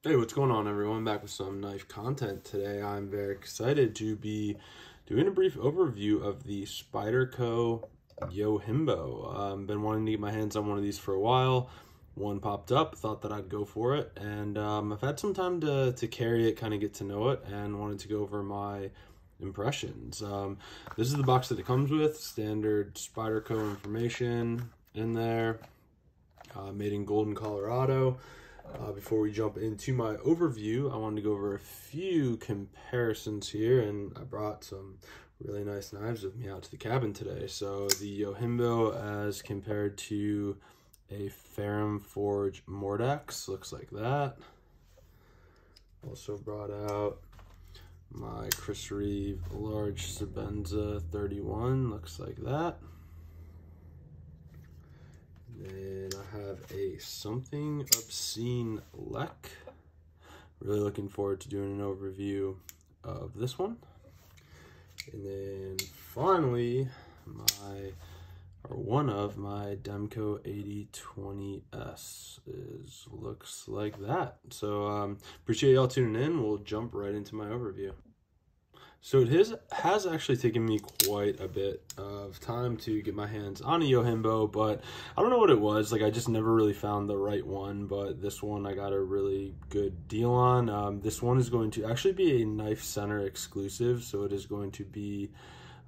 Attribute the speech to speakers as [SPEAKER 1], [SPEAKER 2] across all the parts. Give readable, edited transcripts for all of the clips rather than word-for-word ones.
[SPEAKER 1] Hey, what's going on, everyone? Back with some knife content today. I'm very excited to be doing a brief overview of the Spyderco Jojimbo. Been wanting to get my hands on one of these for a while. One popped up, thought that I'd go for it, and I've had some time to carry it, kind of get to know it, and wanted to go over my impressions. This is the box that it comes with, standard Spyderco information in there, made in Golden, Colorado. Before we jump into my overview, I wanted to go over a few comparisons here, and I brought some really nice knives with me out to the cabin today. So the Jojimbo as compared to a Ferrum Forge Mordax looks like that. Also brought out my Chris Reeve large Sebenza 31, looks like that. Then I have a Something Obscene Lek. Really looking forward to doing an overview of this one. And then finally, one of my Demco 8020S looks like that. So appreciate y'all tuning in. We'll jump right into my overview. So it has actually taken me quite a bit of time to get my hands on a Jojimbo, but I don't know what it was. Like, I just never really found the right one, but this one I got a really good deal on. This one is going to actually be a Knife Center exclusive, so it is going to be,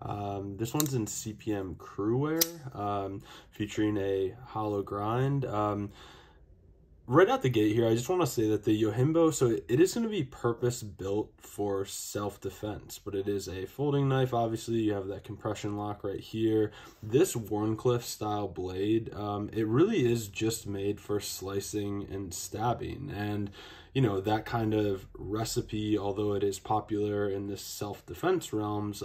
[SPEAKER 1] this one's in CPM Crewwear, featuring a hollow grind. Right out the gate here, I just want to say that the Jojimbo, so it is going to be purpose built for self-defense, but it is a folding knife. Obviously, you have that compression lock right here. This Wharncliffe style blade, it really is just made for slicing and stabbing. And, you know, that kind of recipe, although it is popular in the self-defense realms,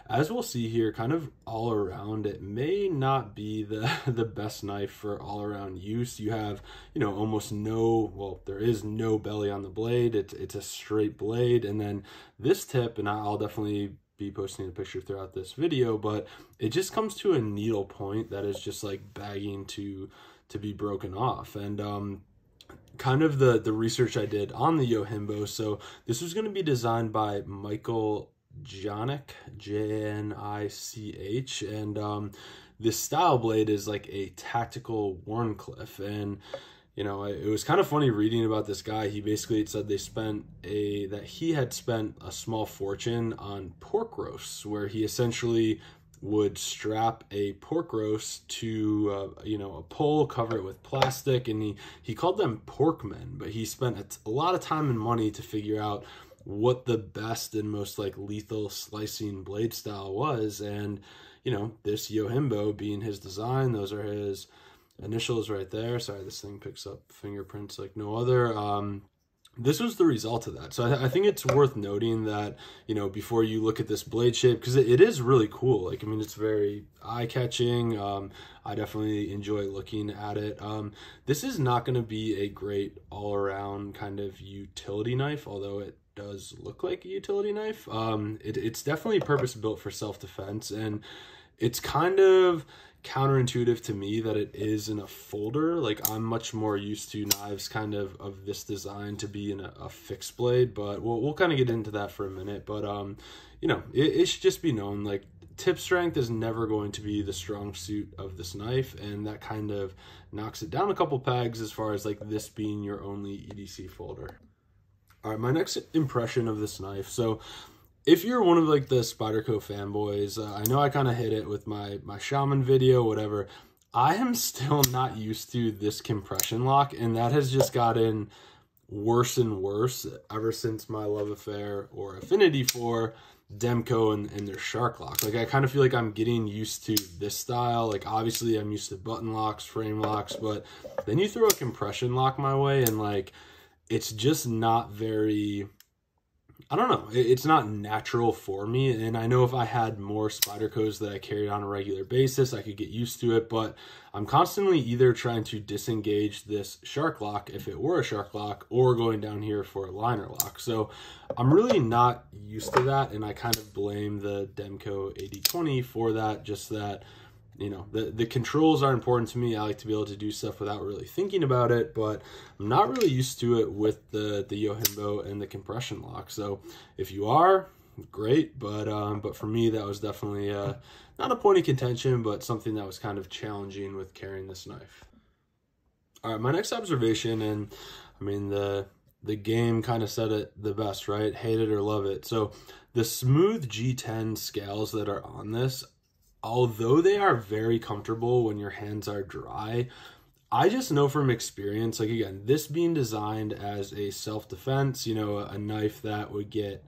[SPEAKER 1] as we'll see here, kind of all around, it may not be the best knife for all-around use. You have, you know, almost no, well, there is no belly on the blade. It's a straight blade. And then this tip, and I'll definitely be posting a picture throughout this video, but it just comes to a needle point that is just like begging to be broken off. And kind of the research I did on the Jojimbo, so this was going to be designed by Michael Janich, J-N-I-C-H, and this style blade is like a tactical Wharncliffe. And you know, it was kind of funny reading about this guy. He basically said that he had spent a small fortune on pork roasts, where he essentially would strap a pork roast to you know, a pole, cover it with plastic, and he called them porkmen. But he spent a lot of time and money to figure out what the best and most like lethal slicing blade style was. And you know, this Jojimbo being his design, those are his initials right there. Sorry, this thing picks up fingerprints like no other. This was the result of that. So I think it's worth noting that, you know, before you look at this blade shape, because it is really cool. Like, I mean, it's very eye-catching. I definitely enjoy looking at it. This is not going to be a great all-around kind of utility knife, although it does look like a utility knife. It's definitely purpose-built for self-defense, and it's kind of counterintuitive to me that it is in a folder. Like, I'm much more used to knives kind of this design to be in a fixed blade, but we'll kind of get into that for a minute. But you know, it should just be known, like, tip strength is never going to be the strong suit of this knife, and that kind of knocks it down a couple pegs as far as like this being your only EDC folder. All right, my next impression of this knife. So if you're one of like the Spyderco fanboys, I know I kind of hit it with my Shaman video, whatever. I am still not used to this compression lock, and that has just gotten worse and worse ever since my love affair or affinity for Demco and their shark lock. Like, I kind of feel like I'm getting used to this style. Like, obviously I'm used to button locks, frame locks, but then you throw a compression lock my way, and like, it's just not very, I don't know, it's not natural for me. And I know if I had more Spydercos that I carried on a regular basis, I could get used to it, but I'm constantly either trying to disengage this shark lock, if it were a shark lock, or going down here for a liner lock. So I'm really not used to that, and I kind of blame the Demco 8020 for that, just that you know, the controls are important to me. I like to be able to do stuff without really thinking about it, but I'm not really used to it with the Jojimbo and the compression lock. So if you are, great, but for me, that was definitely not a point of contention, but something that was kind of challenging with carrying this knife. All right, my next observation, and I mean, the game kind of said it the best, right? Hate it or love it. So the smooth G10 scales that are on this, although they are very comfortable when your hands are dry, I just know from experience, like again, this being designed as a self-defense, you know, a knife that would get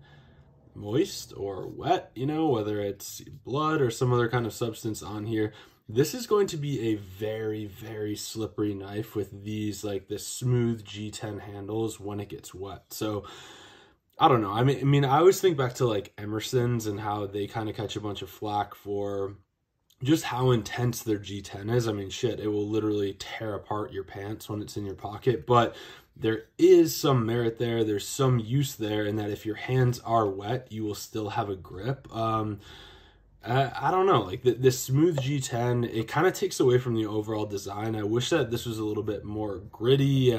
[SPEAKER 1] moist or wet, you know, whether it's blood or some other kind of substance on here, this is going to be a very, very slippery knife with these, like the smooth G10 handles when it gets wet. So I don't know. I mean, I always think back to like Emerson's and how they kind of catch a bunch of flack for just how intense their G10 is. I mean, shit, it will literally tear apart your pants when it's in your pocket, but there is some merit there. There's some use there in that if your hands are wet, you will still have a grip. I don't know, like the smooth G10, it kind of takes away from the overall design. I wish that this was a little bit more gritty,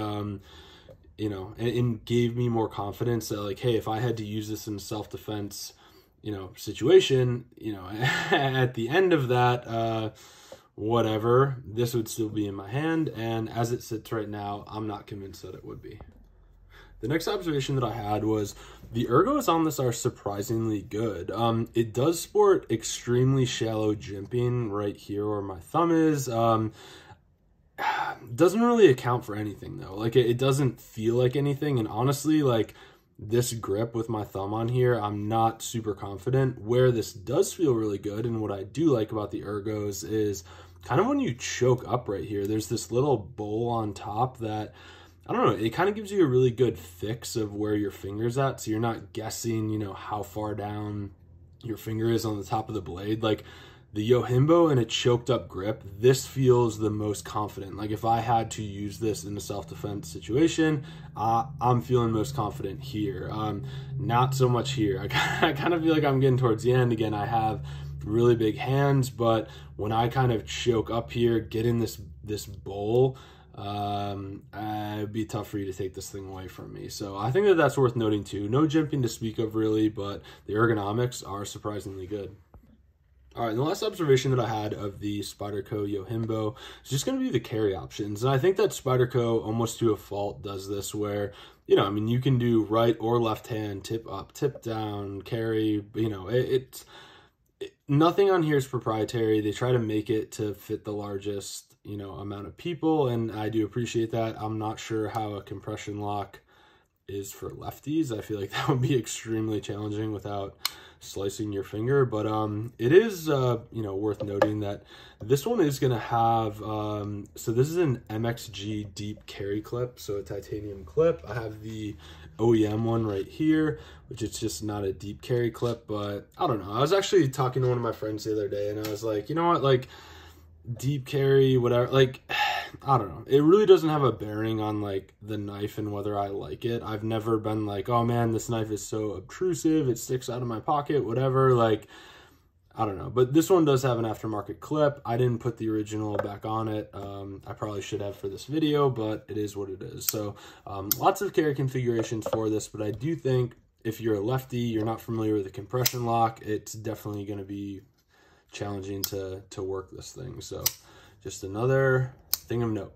[SPEAKER 1] you know, and gave me more confidence that like, hey, if I had to use this in self-defense, you know, situation, you know, at the end of that, whatever, this would still be in my hand. And as it sits right now, I'm not convinced that it would be. The next observation that I had was the ergos on this are surprisingly good. It does sport extremely shallow jimping right here where my thumb is. Doesn't really account for anything though. Like it doesn't feel like anything. And honestly, like this grip with my thumb on here, I'm not super confident. Where this does feel really good, and what I do like about the ergos is kind of when you choke up right here, there's this little bowl on top that, I don't know, it kind of gives you a really good fix of where your finger's at, so you're not guessing, you know, how far down your finger is on the top of the blade. Like the Jojimbo and a choked up grip, this feels the most confident. Like if I had to use this in a self-defense situation, I'm feeling most confident here. Not so much here. I kind of feel like I'm getting towards the end. Again, I have really big hands, but when I kind of choke up here, get in this bowl, it'd be tough for you to take this thing away from me. So I think that that's worth noting too. No jimping to speak of really, but the ergonomics are surprisingly good. All right, and the last observation that I had of the Spyderco Jojimbo is just going to be the carry options. And I think that Spyderco, almost to a fault, does this where, you know, I mean, you can do right or left hand, tip up, tip down, carry, you know, nothing on here is proprietary. They try to make it to fit the largest, you know, amount of people, and I do appreciate that. I'm not sure how a compression lock is for lefties. I feel like that would be extremely challenging without slicing your finger, but it is you know, worth noting that this one is going to have so this is an MXG deep carry clip, so a titanium clip. I have the OEM one right here, which is just not a deep carry clip, but I don't know. I was actually talking to one of my friends the other day and I was like, you know what, like deep carry, whatever, like I don't know, it really doesn't have a bearing on like the knife and whether I like it. I've never been like, oh man, this knife is so obtrusive, it sticks out of my pocket, whatever. Like I don't know, but this one does have an aftermarket clip. I didn't put the original back on it. I probably should have for this video, but it is what it is. So lots of carry configurations for this, but I do think if you're a lefty, you're not familiar with the compression lock, it's definitely going to be challenging to work this thing. So just another thing of note.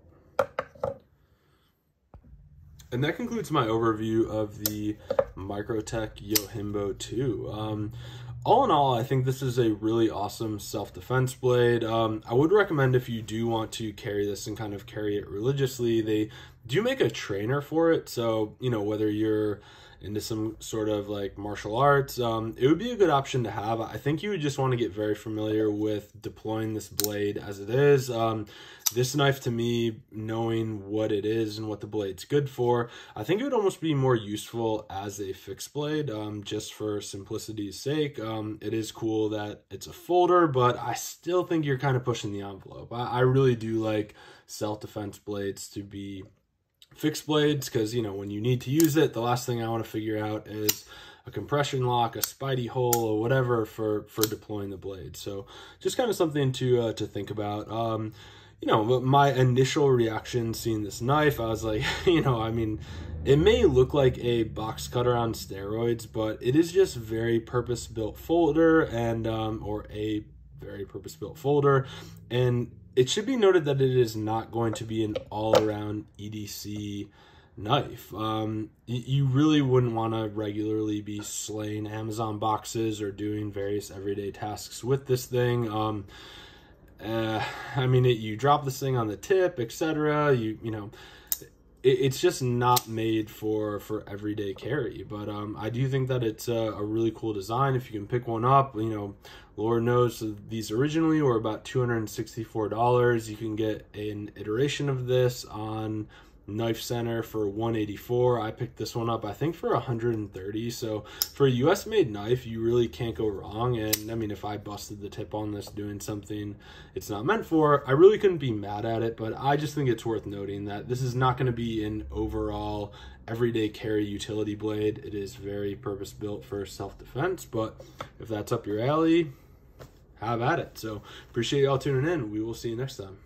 [SPEAKER 1] And that concludes my overview of the Microtech Jojimbo 2. All in all, I think this is a really awesome self-defense blade. I would recommend if you do want to carry this and kind of carry it religiously, they do make a trainer for it. So, you know, whether you're into some sort of like martial arts, it would be a good option to have. I think you would just want to get very familiar with deploying this blade as it is. This knife, to me, knowing what it is and what the blade's good for, I think it would almost be more useful as a fixed blade, just for simplicity's sake. It is cool that it's a folder, but I still think you're kind of pushing the envelope. I really do like self-defense blades to be fixed blades because, you know, when you need to use it, the last thing I want to figure out is, a compression lock, a Spidey hole, or whatever for deploying the blade. So just kind of something to think about. You know, my initial reaction seeing this knife, I was like, you know, I mean, it may look like a box cutter on steroids, but it is just very purpose-built folder and or a very purpose-built folder. And it should be noted that it is not going to be an all-around EDC knife. You really wouldn't want to regularly be slaying Amazon boxes or doing various everyday tasks with this thing. I mean, you drop this thing on the tip, etc. You know, it's just not made for everyday carry. But I do think that it's a really cool design. If you can pick one up, you know, Lord knows these originally were about $264. You can get an iteration of this on Knife Center for $184. I picked this one up, I think, for $130. So for a US made knife, you really can't go wrong. And I mean, if I busted the tip on this doing something it's not meant for, I really couldn't be mad at it. But I just think it's worth noting that this is not going to be an overall everyday carry utility blade. It is very purpose built for self-defense, but if that's up your alley, have at it. So appreciate y'all tuning in. We will see you next time.